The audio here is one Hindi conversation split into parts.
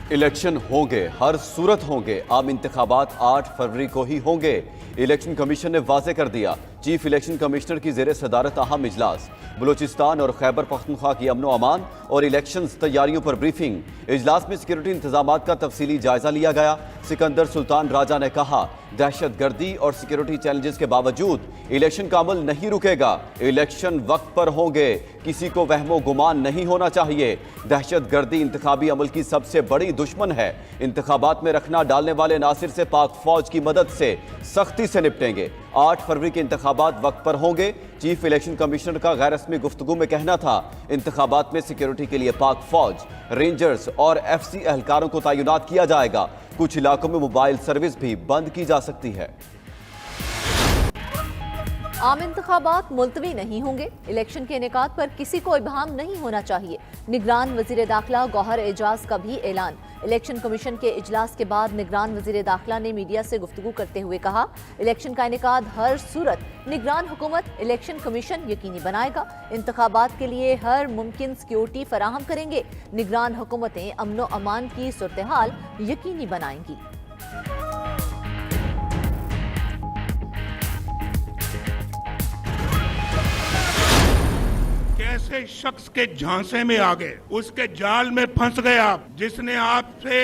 इलेक्शन होंगे, हर सूरत होंगे। आम इंतखाबात 8 फरवरी को ही होंगे। इलेक्शन कमीशन ने वाजे कर दिया। चीफ इलेक्शन कमिश्नर की जेर सदारत अहम इजलास। बलूचिस्तान और खैबर पख्तूनख्वा की अमनो अमान और इलेक्शन तैयारियों पर ब्रीफिंग। इजलास में सिक्योरिटी इंतजाम का तफसीली जायजा लिया गया। सिकंदर सुल्तान राजा ने कहा, दहशत गर्दी और सिक्योरिटी चैलेंजेस के बावजूद इलेक्शन का अमल नहीं रुकेगा। इलेक्शन वक्त पर होंगे, किसी को वहमो गुमान नहीं होना चाहिए। दहशत गर्दी इंतखाबी अमल की सबसे बड़ी दुश्मन है। इंतखाबात में रखना डालने वाले नासिर से पाक फौज की मदद से सख्ती से निपटेंगे। 8 फरवरी के इंतखाबात वक्त पर होंगे। चीफ इलेक्शन कमिश्नर का गैर रस्मी गुफ्तगू में कहना था, इंतखाबात में सिक्योरिटी के लिए पाक फौज, रेंजर्स और FC एहलकारों को तैनात किया जाएगा। कुछ इलाकों में मोबाइल सर्विस भी बंद की जा सकती है। आम इंतखाबात मुलतवी नहीं होंगे। इलेक्शन के इनेकाद पर किसी को इब्हाम नहीं होना चाहिए। निगरान वजीर दाखिला गौहर एजाज का भी ऐलान। इलेक्शन कमीशन के इजलास के बाद निगरान वजीर दाखिला ने मीडिया से गुफ्तगू करते हुए कहा, इलेक्शन का इनेकाद हर सूरत निगरान हुकूमत इलेक्शन कमीशन यकीनी बनाएगा। इंतखाबात के लिए हर मुमकिन सिक्योरिटी फराहम करेंगे। निगरान हुकूमतें अमनो अमान की सूरत हाल यकीनी बनाएंगी। कैसे शख्स के झांसे में आ गए, उसके जाल में फंस गए आप, जिसने आपसे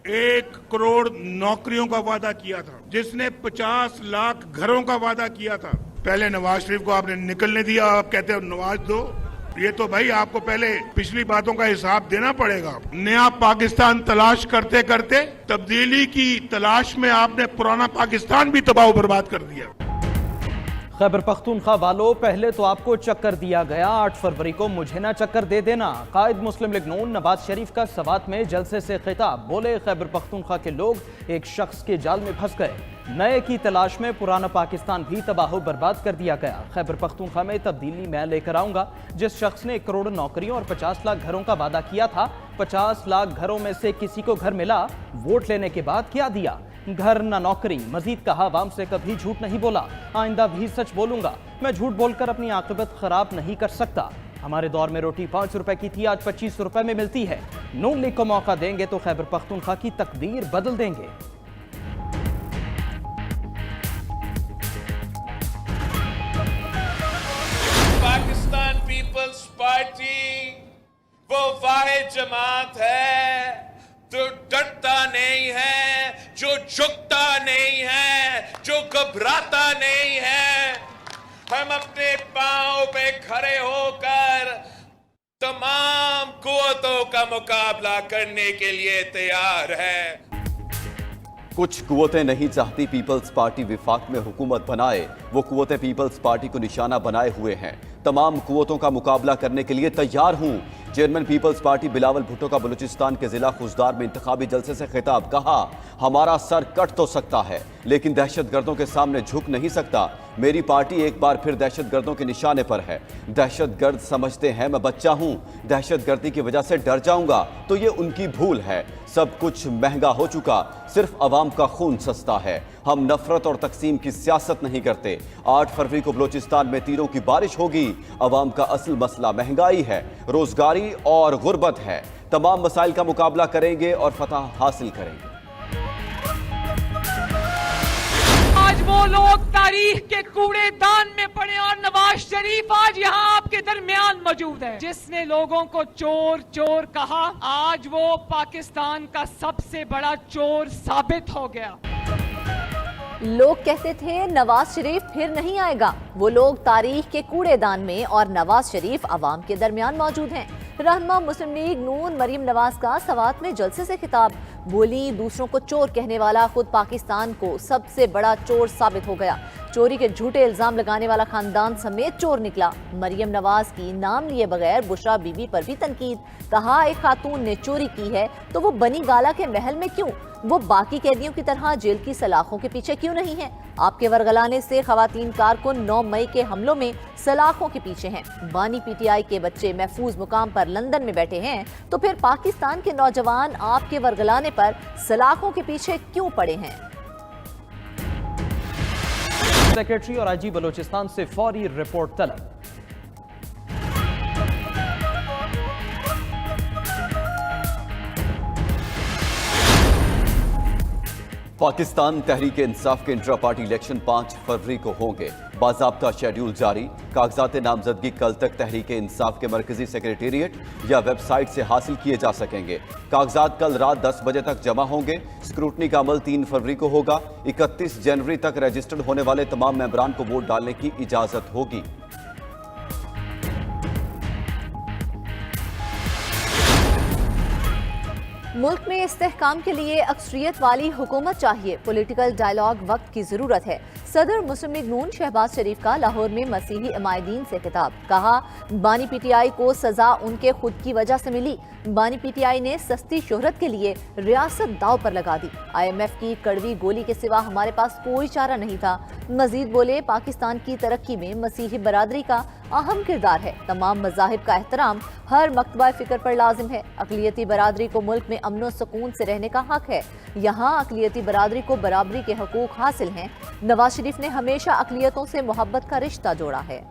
1 करोड़ नौकरियों का वादा किया था, जिसने 50 लाख घरों का वादा किया था। पहले नवाज शरीफ को आपने निकलने दिया, आप कहते हो नवाज दो। ये तो भाई आपको पहले पिछली बातों का हिसाब देना पड़ेगा। नया पाकिस्तान तलाश करते करते तब्दीली की तलाश में आपने पुराना पाकिस्तान भी तबाह बर्बाद कर दिया। खैबर पख्तूनख्वा वालों, पहले तो आपको चक्कर दिया गया, 8 फरवरी को मुझे ना चक्कर दे देना। कायद मुस्लिम लीग नून नवाज शरीफ का सवात में जलसे से खिताब। बोले, खैबर पख्तूनख्वा के लोग एक शख्स के जाल में फंस गए। नए की तलाश में पुराना पाकिस्तान भी तबाह बर्बाद कर दिया गया। खैबर पख्तूनख्वा में तब्दीली मैं लेकर आऊंगा। जिस शख्स ने 1 करोड़ नौकरियों और 50 लाख घरों का वादा किया था, 50 लाख घरों में से किसी को घर मिला? वोट लेने के बाद क्या दिया? घर न नौकरी। मजीद कहा, आवाम से कभी झूठ नहीं बोला, आइंदा भी सच बोलूंगा। मैं झूठ बोलकर अपनी आकिबत खराब नहीं कर सकता। हमारे दौर में रोटी 5 रुपए की थी, आज 25 रुपए में मिलती है। नून लीग को मौका देंगे तो खैबर पख्तूनख्वा की तकदीर बदल देंगे। पाकिस्तान पीपल्स पार्टी वो वाहिद जमात है जो डरता नहीं है, जो झुकता नहीं है, जो घबराता नहीं है। हम अपने पांव पे खड़े होकर तमाम कुव्वतों का मुकाबला करने के लिए तैयार है। कुछ कुव्वतें नहीं चाहती पीपल्स पार्टी विफाक में हुकूमत बनाए। वो कुव्वतें पीपल्स पार्टी को निशाना बनाए हुए हैं। तमाम कुव्वतों का मुकाबला करने के लिए तैयार हूं। चेयरमैन पीपल्स पार्टी बिलावल भुट्टो का बलूचिस्तान के जिला खुजदार में इंतखाबी जलसे से खिताब। कहा, हमारा सर कट तो सकता है लेकिन दहशतगर्दों के सामने झुक नहीं सकता। मेरी पार्टी एक बार फिर दहशतगर्दों के निशाने पर है। दहशतगर्द समझते हैं मैं बच्चा हूं, दहशतगर्दी की वजह से डर जाऊंगा तो ये उनकी भूल है। सब कुछ महंगा हो चुका, सिर्फ अवाम का खून सस्ता है। हम नफरत और तकसीम की सियासत नहीं करते। 8 फरवरी को बलूचिस्तान में तीरों की बारिश होगी। अवाम का असल मसला महंगाई है, रोजगारी और गुर्बत है। तमाम मसाइल का मुकाबला करेंगे और फतह हासिल करेंगे। आज वो लोग तारीख के कूड़ेदान में पड़े और नवाज शरीफ आज यहाँ आपके दरमियान मौजूद है। जिसने लोगों को चोर चोर कहा, आज वो पाकिस्तान का सबसे बड़ा चोर साबित हो गया। लोग कहते थे नवाज शरीफ फिर नहीं आएगा। वो लोग तारीख के कूड़ेदान में और नवाज शरीफ अवाम के दरमियान मौजूद हैं। रहनुमा मुस्लिम लीग नून मरीम नवाज का सवात में जलसे से खिताब। बोली, दूसरों को चोर कहने वाला खुद पाकिस्तान को सबसे बड़ा चोर साबित हो गया। चोरी के झूठे इल्जाम लगाने वाला खानदान समेत चोर निकला। मरियम नवाज की नाम लिए बगैर बुशरा बीबी पर भी तनकीद। कहा, एक खातून ने चोरी की है तो वो बनी गाला के महल में क्यों? वो बाकी कैदियों की तरह जेल की सलाखों के पीछे क्यों नहीं है? आपके वरगलाने से खवातीन कारकुन 9 मई के हमलों में सलाखों के पीछे हैं। बानी PTI के बच्चे महफूज मुकाम पर लंदन में बैठे हैं तो फिर पाकिस्तान के नौजवान आपके वरगलाने पर सलाखों के पीछे क्यों पड़े हैं? सेक्रेटरी और IG बलूचिस्तान से फौरी रिपोर्ट तलब। पाकिस्तान तहरीक इंसाफ के इंट्रा पार्टी इलेक्शन 5 फरवरी को होंगे। बाज़ाब्ता शेड्यूल जारी। कागजात नामजदगी कल तक तहरीक इंसाफ के मरकजी सेक्रेटेरिएट या वेबसाइट से हासिल किए जा सकेंगे। कागजात कल रात 10 बजे तक जमा होंगे। स्क्रूटनी का अमल 3 फरवरी को होगा। 31 जनवरी तक रजिस्टर्ड होने वाले तमाम मेंबरान को वोट डालने की इजाजत होगी। मुल्क में इस्तेहकाम के लिए अक्सरियत वाली हुकूमत चाहिए। पॉलिटिकल डायलॉग वक्त की जरूरत है। सदर मुस्लिम लीग नून शहबाज शरीफ का लाहौर में मसीही अमायदीन से खिताब। कहा, बानी पीटीआई को सजा उनके खुद की वजह से मिली। बानी पीटीआई ने सस्ती शोहरत के लिए रियासत दाव पर लगा दी। IMF की कड़वी गोली के सिवा हमारे पास कोई चारा नहीं था। मजीद बोले, पाकिस्तान की तरक्की में मसीही बरादरी का अहम किरदार है। तमाम मज़ाहिब का एहतराम हर मकतबा फिक्र पर लाजिम है। अक़लियती बरादरी को मुल्क में अमन व सुकून से रहने का हक है। यहाँ अक़लियती बरादरी को बराबरी के हकूक हासिल हैं। नवाज शरीफ ने हमेशा अक़लियतों से मोहब्बत का रिश्ता जोड़ा है।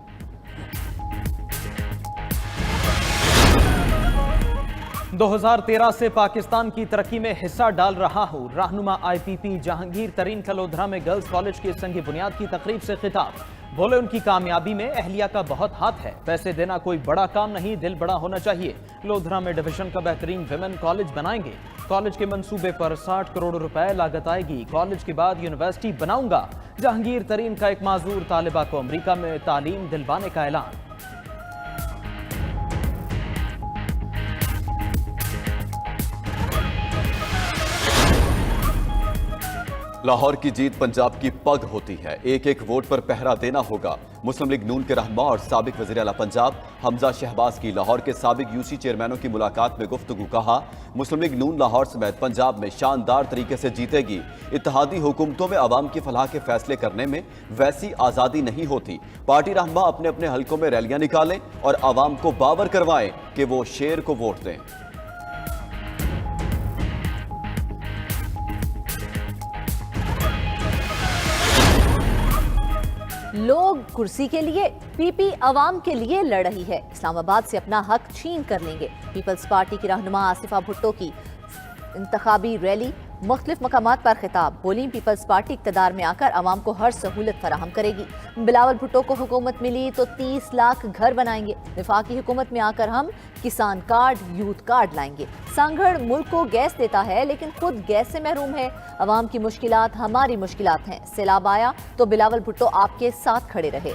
दो 2013 से पाकिस्तान की तरक्की में हिस्सा डाल रहा हूँ। रहनुमा IPP जहांगीर तरीन का लोधरा में गर्ल्स कॉलेज की संगी बुनियाद की तकरीब से खिताब। बोले, उनकी कामयाबी में अहलिया का बहुत हाथ है। पैसे देना कोई बड़ा काम नहीं, दिल बड़ा होना चाहिए। लोधरा में डिवीजन का बेहतरीन विमेन कॉलेज बनाएंगे। कॉलेज के मंसूबे पर 60 करोड़ रुपए लागत आएगी। कॉलेज के बाद यूनिवर्सिटी बनाऊंगा। जहांगीर तरीन का एक माजूर तालिबा को अमरीका में तालीम दिलवाने का ऐलान। लाहौर की जीत पंजाब की पग होती है। एक एक वोट पर पहरा देना होगा। मुस्लिम लीग नून के रहनुमा और साबिक वज़ीर आला पंजाब हमजा शहबाज की लाहौर के साबिक UC चेयरमैनों की मुलाकात में गुफ्तगू। कहा, मुस्लिम लीग नून लाहौर समेत पंजाब में शानदार तरीके से जीतेगी। इत्तेहादी हुकूमतों में आवाम की फलाह के फैसले करने में वैसी आज़ादी नहीं होती। पार्टी रहनुमा अपने अपने हलकों में रैलियां निकालें और आवाम को बावर करवाएं कि वो शेर को वोट दें। लोग कुर्सी के लिए, PP अवाम के लिए लड़ रही है। इस्लामाबाद से अपना हक छीन कर लेंगे। पीपल्स पार्टी की रहनुमा आसिफा भुट्टो की इंतखाबी रैली। मुख्तलिफ मकामात पर खिताब। बोली, पीपल्स पार्टी इक़्तिदार में आकर अवाम को हर सहूलत फराहम करेगी। बिलावल भुट्टो को हुकूमत मिली तो 30 लाख घर बनाएंगे। वफाकी हुकूमत में आकर हम किसान कार्ड, यूथ कार्ड लाएंगे। सांगड़ मुल्क को गैस देता है लेकिन खुद गैस से महरूम है। अवाम की मुश्किलात हमारी मुश्किलात हैं। सैलाब आया तो बिलावल भुट्टो आपके साथ खड़े रहे।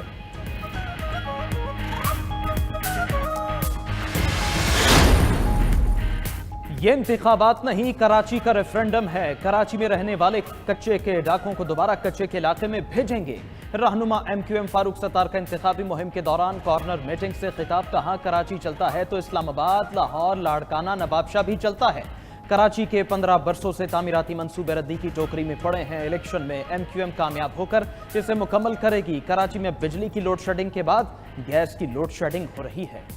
ये इंतखाबात नहीं, कराची का रेफरेंडम है। कराची में रहने वाले कच्चे के डाकों को दोबारा कच्चे के इलाके में भेजेंगे। रहनुमा MQM फारूक सत्तार का इंतखाबी मुहिम के दौरान कॉर्नर मीटिंग से खिताब। कहा, कराची चलता है तो इस्लामाबाद, लाहौर, लाड़काना, नवाबशाह भी चलता है। कराची के 15 बरसों से तामीराती मंसूबे रद्दी की टोकरी में पड़े हैं। इलेक्शन में MQM कामयाब होकर इसे मुकम्मल करेगी। कराची में बिजली की लोड शेडिंग के बाद गैस की लोड शेडिंग हो रही है।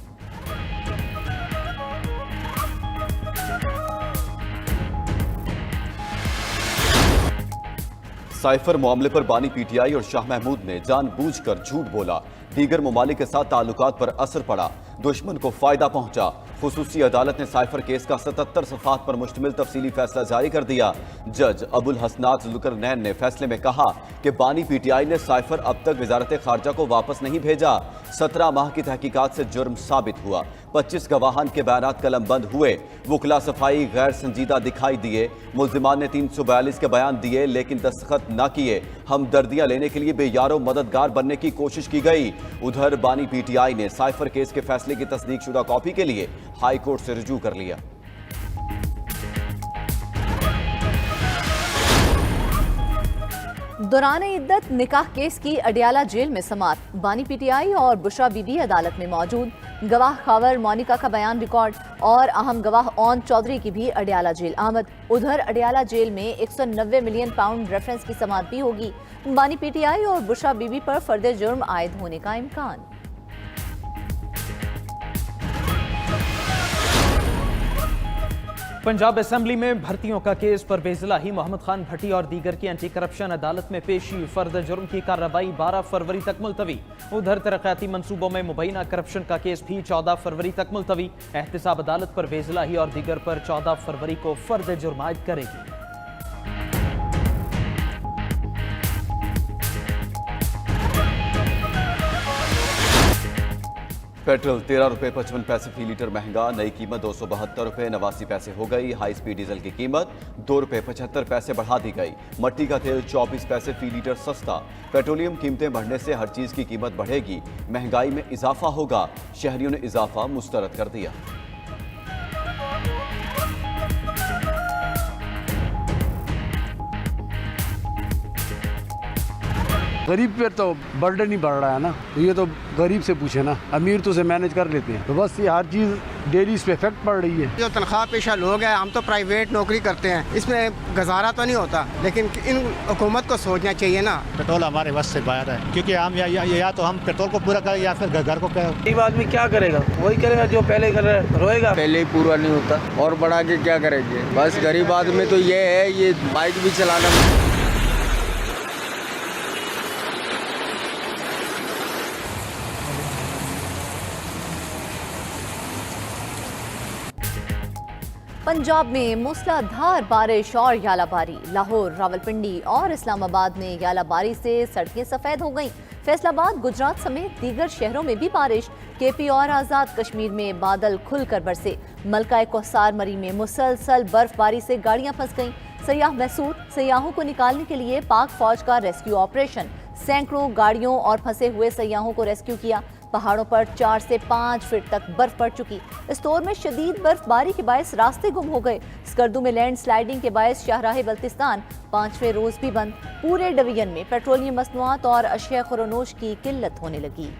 साइफर मामले पर बानी PTI और शाह महमूद ने जानबूझकर झूठ बोला। दीगर ममालिक के साथ ताल्लुकात पर असर पड़ा, दुश्मन को फायदा पहुंचा। खुसूसी अदालत ने साइफर केस का 77 सफ़हात पर मुश्तमिल तफसीली फैसला जारी कर दिया। जज अबुल हसनात जुल्करनैन ने फैसले में कहा कि बानी PTI ने साइफर अब तक वजारत खारजा को वापस नहीं भेजा। 17 माह की तहकीकात से जुर्म साबित हुआ। 25 गवाहान के बयानात कलमबंद हुए। वकला सफाई गैर संजीदा दिखाई दिए। मुल्जिमान ने 342 के बयान दिए लेकिन दस्तखत न किए। हमदर्दियां लेने के लिए बेयारो मददगार बनने की कोशिश की गई। उधर बानी PTI ने साइफर केस के फैसले की तस्दीक शुदा कॉपी के लिए हाई कोर्ट से रुजू कर लिया। दौरान इद्दत निकाह केस की अडियाला जेल में समात। बानी PTI और बुशरा बीबी अदालत में मौजूद। गवाह खावर मोनिका का बयान रिकॉर्ड और अहम गवाह ओन चौधरी की भी अडियाला जेल आमद। उधर अडियाला जेल में 190 मिलियन पाउंड रेफरेंस की समात भी होगी। बानी PTI और बुशरा बीबी पर फर्द जुर्म आयद होने का इम्कान। पंजाब असेंबली में भर्तियों का केस परवेज इलाही, मोहम्मद खान भट्टी और दीगर की एंटी करप्शन अदालत में पेशी। फर्द जुर्म की कार्रवाई 12 फरवरी तक मुलतवी। उधर तरक्याती मंसूबों में मुबैना करप्शन का केस भी 14 फरवरी तक मुलतवी। एहतिसाब अदालत परवेज इलाही और दीगर पर 14 फरवरी को फर्द जुर्म आयद करेगी। पेट्रोल 13 रुपये 55 पैसे फी लीटर महंगा, नई कीमत 272 रुपये 89 पैसे हो गई। हाई स्पीड डीजल की कीमत 2 रुपये 75 पैसे बढ़ा दी गई। मट्टी का तेल 24 पैसे फी लीटर सस्ता। पेट्रोलियम कीमतें बढ़ने से हर चीज की कीमत बढ़ेगी, महंगाई में इजाफा होगा। शहरियों ने इजाफा मुस्तरद कर दिया। गरीब पे तो बर्डन ही बढ़ रहा है ना, तो ये तो गरीब से पूछे ना, अमीर तो उसे मैनेज कर लेते हैं। तो बस ये हर चीज़ डेली इस पे इफेक्ट पड़ रही है। जो तनख्वाह पेशा लोग हैं, हम तो प्राइवेट नौकरी करते हैं, इसमें गुजारा तो नहीं होता, लेकिन इन हुकूमत को सोचना चाहिए ना। पेट्रोल हमारे बस से बाहर है, क्योंकि हम या तो हम पेट्रोल को पूरा करें या फिर घर को करें। गरीब आदमी क्या करेगा? वही करेगा जो पहले कर रहा है, रोएगा। पहले ही पूरा नहीं होता और बढ़ा के क्या करेंगे। बस गरीब आदमी तो ये है, ये बाइक भी चलाना। पंजाब में मूसलाधार बारिश और यालाबारी। लाहौर, रावलपिंडी और इस्लामाबाद में यालाबारी से सड़कें सफेद हो गईं। फैसलाबाद, गुजरात समेत दीगर शहरों में भी बारिश। केपी और आज़ाद कश्मीर में बादल खुलकर बरसे। मलका कौसार मरी में मुसलसल बर्फबारी से गाड़ियां फंस गईं। सयाह महसूर, सयाहों को निकालने के लिए पाक फौज का रेस्क्यू ऑपरेशन। सैकड़ों गाड़ियों और फंसे हुए सयाहों को रेस्क्यू किया। पहाड़ों पर 4 से 5 फीट तक बर्फ पड़ चुकी। इस्तोर में शदीद बर्फबारी के बायस रास्ते गुम हो गए। स्कर्दू में लैंड स्लाइडिंग के बायस शाहराह बल्तिस्तान 5वें रोज भी बंद। पूरे डिवीजन में पेट्रोलियम मसनूआत और अशिया खुरोनोश की किल्लत होने लगी।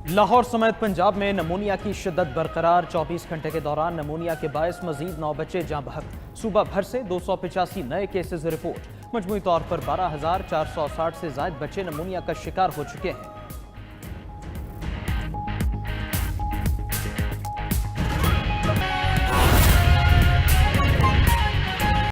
लाहौर समेत पंजाब में नमूनिया की शिद्दत बरकरार। 24 घंटे के दौरान नमूनिया के बायस मजीद 9 बच्चे जाँ बहक। सूबा भर से 285 नए केसेस रिपोर्ट। मजमूई तौर पर 12,460 से ज्यादा बच्चे नमूनिया का शिकार हो चुके हैं।